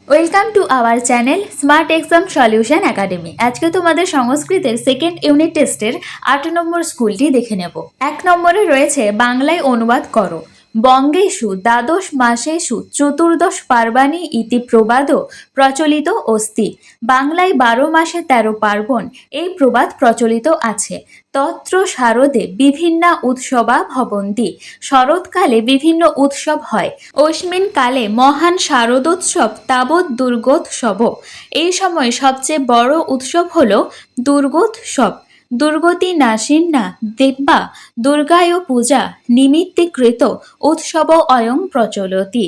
Welcome to our channel smart exam solution academy. আজকে তোমাদের সংস্কৃতের সেকেন্ড ইউনিট টেস্টের 8 নম্বর স্কুলটি দেখে নেব। 1 নম্বরে রয়েছে বাংলায় অনুবাদ করো। বঙ্গেষু দ্বাদশ মাসেষু চতুর্দশ পার্বাণী ইতি প্রবাদ প্রচলিত অস্তি। বাংলায় 12 মাসে 13 পার্বণ এই প্রবাদ প্রচলিত আছে। তত্র শারদে বিভিন্ন উৎসবা ভবন্তি। শরৎকালে বিভিন্ন উৎসব হয়। অস্মিন কালে মহান শারদোৎসব তাবৎ দুর্গোৎসব। এই সময় সবচেয়ে বড় উৎসব হল দুর্গোৎসব। দুর্গতি নাশিন্না দেব্যা দুর্গায় পূজা নিমিত্তে কৃত উৎসব অয়ং প্রচলতি।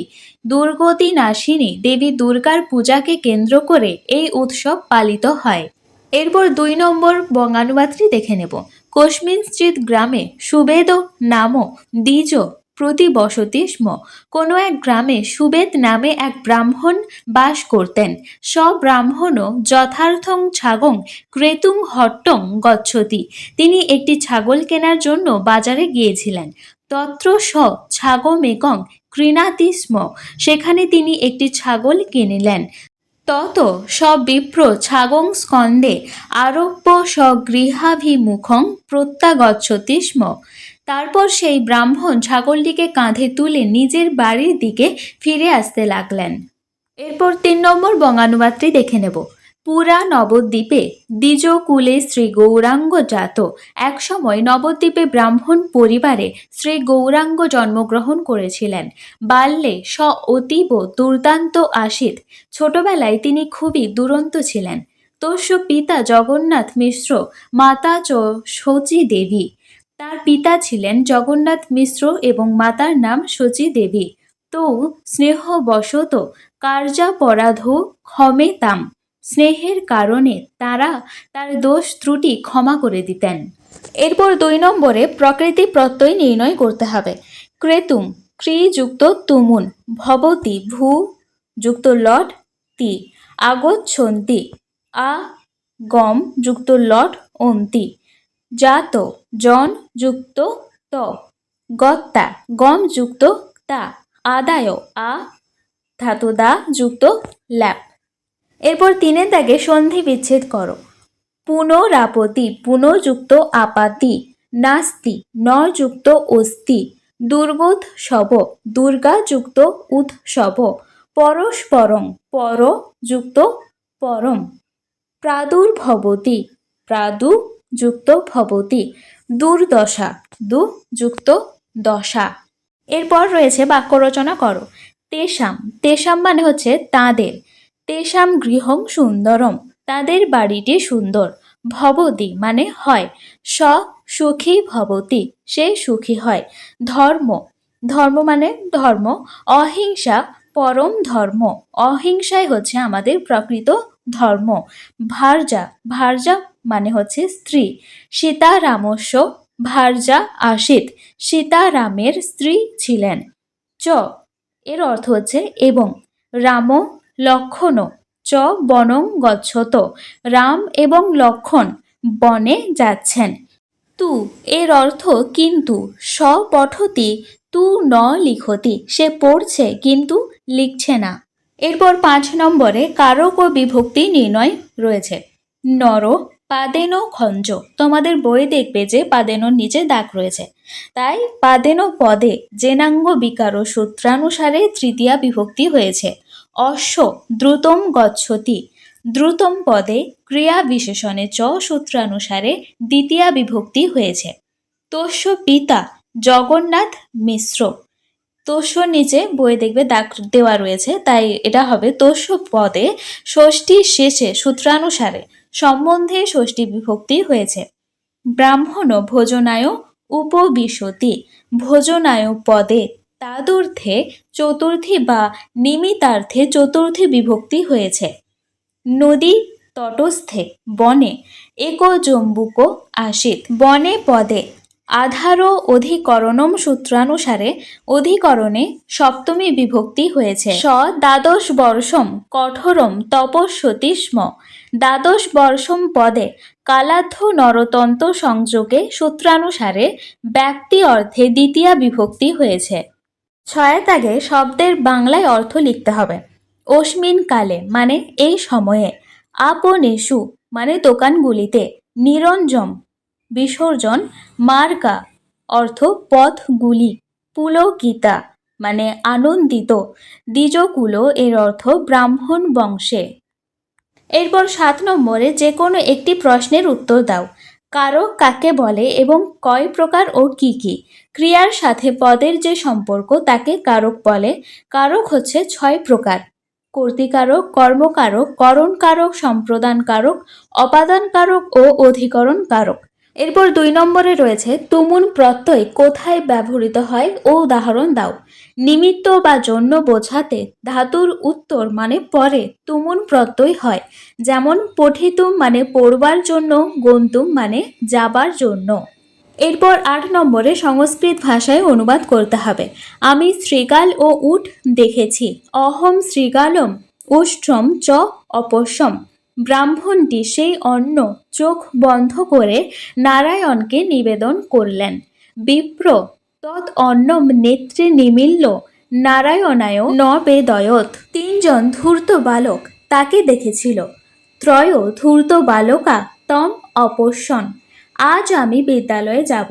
দুর্গতি নাশিনী দেবী দুর্গার পূজাকে কেন্দ্র করে এই উৎসব পালিত হয়। এরপর 2 নম্বর বঙ্গানুবাদটি দেখে নেব। কস্মিঞ্চিৎ গ্রামে সুবেদ নাম দ্বিজ প্রতিবসতি স্ম। কোনো এক গ্রামে সুবেদ নামে এক ব্রাহ্মণ বাস করতেন। স ব্রাহ্মণ যথার্থং ছাগং ক্রেতুং হট্টং গচ্ছতি। তিনি একটি ছাগল কেনার জন্য বাজারে গিয়েছিলেন। তত্র স ছাগমেকং ক্রীণাতি স্ম। সেখানে তিনি একটি ছাগল কিনিলেন। তত সবিপ্র ছাগং স্কন্দে আরোপ্য স্বগৃহাভিমুখং প্রত্যাগচ্ছতি স্ম। তারপর সেই ব্রাহ্মণ ছাগলটিকে কাঁধে তুলে নিজের বাড়ির দিকে ফিরে আসতে লাগলেন। এরপর 3 নম্বর বঙ্গানুবাদটি দেখে নেব। পুরা নবদ্বীপে দ্বিজকুলে শ্রী গৌরাঙ্গ জাত। এক সময় নবদ্বীপে ব্রাহ্মণ পরিবারে শ্রী গৌরাঙ্গ জন্মগ্রহণ করেছিলেন। বাল্যে স অতীব দুর্দান্ত আসিত। ছোটবেলায় তিনি খুবই দুরন্ত ছিলেন। তস্য পিতা জগন্নাথ মিশ্র মাতা চ শচী দেবী। তার পিতা ছিলেন জগন্নাথ মিশ্র এবং মাতার নাম শচী দেবী। তৌ স্নেহবশত কার্যাপরাধ ক্ষমে তাম। স্নেহের কারণে তারা তার দোষ ত্রুটি ক্ষমা করে দিতেন। এরপর 2 নম্বরে প্রকৃতি প্রত্যয় নির্ণয় করতে হবে। ক্রেতুম ক্রি যুক্ত তুমুন ভবতি ভূ যুক্ত লট তি আগচ্ছন্তি আ গম যুক্ত লট অন্তি জাত জন যুক্ত ত গত্তা গম যুক্ত তা আদায় আ ধাতু দা যুক্ত ল্যাপ। এরপর 3 দাগে সন্ধি বিচ্ছেদ করো। পুনরাপতি পুনযুক্ত আপাতি নাস্তি ন যুক্ত অস্তি দুর্গোৎসব দুর্গা যুক্ত উৎসব পরস্পরং পর যুক্ত পরম প্রাদুর্ভবতি প্রাদু যুক্ত ভবতি দুর্দশা দু যুক্ত দশা। এরপর রয়েছে বাক্য রচনা করো। তেষাম তেষাম মানে হচ্ছে তাদের। তেষাম গৃহং সুন্দরম তাদের বাড়িটি সুন্দর। ভবতি মানে হয়। স সুখী ভবতি সে সুখী হয়। ধর্ম ধর্ম মানে ধর্ম। অহিংসা পরম ধর্ম অহিংসাই হচ্ছে আমাদের প্রকৃত ধর্ম। ভার্যা ভার্যা মানে হচ্ছে স্ত্রী। সীতারামস্য ভার্যা আসিত সীতারামের স্ত্রী ছিলেন। চ এর অর্থ হচ্ছে এবং। রাম লক্ষণ চ বনং গচ্ছত রাম এবং লক্ষণ বনে যাচ্ছেন। তু এর অর্থ কিন্তু। স পঠতি তু ন লিখতি সে পড়ছে কিন্তু লিখছে না। এরপর 5 নম্বরে কারক ও বিভক্তি নির্ণয় রয়েছে। নর পাদেন খঞ্জ। তোমাদের বই দেখবে যে পাদেনোর নিচে দাগ রয়েছে, তাই পাদেন পদে জেনাঙ্গ বিকার সূত্রানুসারে তৃতীয়া বিভক্তি হয়েছে। অশ্ব দ্রুতম গচ্ছতি দ্রুতম পদে ক্রিয়া বিশেষণে চ সূত্রানুসারে দ্বিতীয়া বিভক্তি হয়েছে। তস্য পিতা জগন্নাথ মিশ্র। তস্য নিচে বই দেখবে দাগ দেওয়া রয়েছে, তাই এটা হবে তস্য পদে ষষ্ঠী শেষে সূত্রানুসারে সম্বন্ধে ষষ্ঠী বিভক্তি হয়েছে। ব্রাহ্মণ ভোজনায় উপবিশতি ভোজনায় পদে তাদুর্থে চতুর্থী বা নিমিতার্থে চতুর্থী বিভক্তি হয়েছে। নদী তটস্থে বনে একজম্বুক আসিত বনে পদে আধার অধিকরণম সূত্রানুসারে অধিকরণে সপ্তমী বিভক্তি হয়েছে। স দ্বাদশ বর্ষম কঠোরম তপস্যতি স্ম। দ্বাদশ বর্ষম পদে কালার্থ নরতন্ত্র সংযোগে সূত্রানুসারে ব্যক্তি অর্থে দ্বিতীয়া বিভক্তি হয়েছে। 6 দাগে শব্দের বাংলায় অর্থ লিখতে হবে। অস্মিন কালে মানে এই সময়ে, আপনেষু মানে দোকানগুলিতে, নিরঞ্জম বিসর্জন, মার্গা অর্থ পথগুলি, পুলকিতা মানে আনন্দিত, দ্বিজকুল এর অর্থ ব্রাহ্মণ বংশে। এরপর 7 নম্বরে যে কোনো একটি প্রশ্নের উত্তর দাও। কারক কাকে বলে এবং কয় প্রকার ও কি কি? ক্রিয়ার সাথে পদের যে সম্পর্ক তাকে কারক বলে। কারক হচ্ছে 6 প্রকার: কর্তৃকারক, কর্মকারক, করণকারক, সম্প্রদান কারক, অপাদান কারক ও অধিকরণ কারক। এরপর 2 নম্বরে রয়েছে তুমুন প্রত্যয় কোথায় ব্যবহৃত হয় ও উদাহরণ দাও। নিমিত্ত বা জন্য বোঝাতে ধাতুর উত্তর মানে পরে তুমুন প্রত্যয় হয়, যেমন পঠিতুম মানে পড়বার জন্য, গন্তুম মানে যাবার জন্য। এরপর 8 নম্বরে সংস্কৃত ভাষায় অনুবাদ করতে হবে। আমি শৃগাল ও উট দেখেছি। অহম শৃগালম উষ্ট্রম চ অপশ্যম। ব্রাহ্মণটি সেই অন্ন চোখ বন্ধ করে নারায়ণকে নিবেদন করলেন। বিপ্র তৎ অন্নম নেত্রে নিমিল্ল নারায়ণায় ন বেদয়ৎ। 3 জন ধূর্ত বালক তাকে দেখেছিল। ত্রয় ধূর্ত বালকা তম অপশ্যন। আজ আমি বিদ্যালয়ে যাব।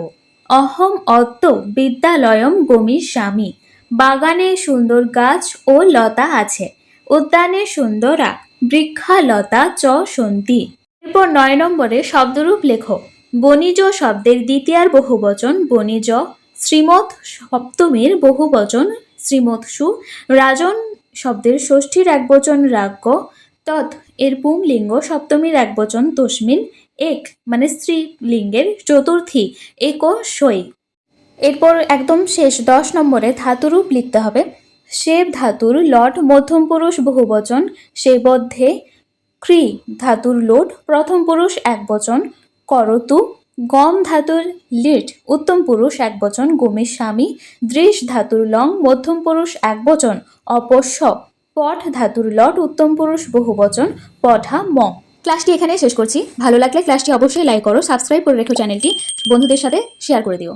অহম অদ্য বিদ্যালয়ম গমিষ্যামি। বাগানে সুন্দর গাছ ও লতা আছে। উদ্যানে সুন্দরা বৃক্ষালতা চ সন্তি। এরপর 9 নম্বরে শব্দরূপ লেখো। বণিজ শব্দের দ্বিতীয়ার বহুবচন বণিজ, শ্রীমৎ সপ্তমীর বহুবচন শ্রীমৎসু, রাজন শব্দের ষষ্ঠীর একবচন রাজ্ঞ, তৎ এর পুংলিঙ্গ সপ্তমীর একবচন তস্মিন, এক মানে স্ত্রীলিঙ্গের চতুর্থী একস্যই। এরপর একদম শেষ 10 নম্বরে ধাতুরূপ লিখতে হবে। সেব ধাতুর লট মধ্যম পুরুষ বহুবচন সেবদ্ধে, ক্রি ধাতুর লোট প্রথম পুরুষ একবচন করতু, গম ধাতুর লিট উত্তম পুরুষ একবচন গমিষ্যামি, দৃশ ধাতুর লং মধ্যম পুরুষ একবচন অপশ্য, পঠ ধাতুর লট উত্তম পুরুষ বহুবচন পঠা ম। ক্লাসটি এখানে শেষ করছি। ভালো লাগলে ক্লাসটি অবশ্যই লাইক করো, সাবস্ক্রাইব করে রেখো চ্যানেলটি, বন্ধুদের সাথে শেয়ার করে দিও।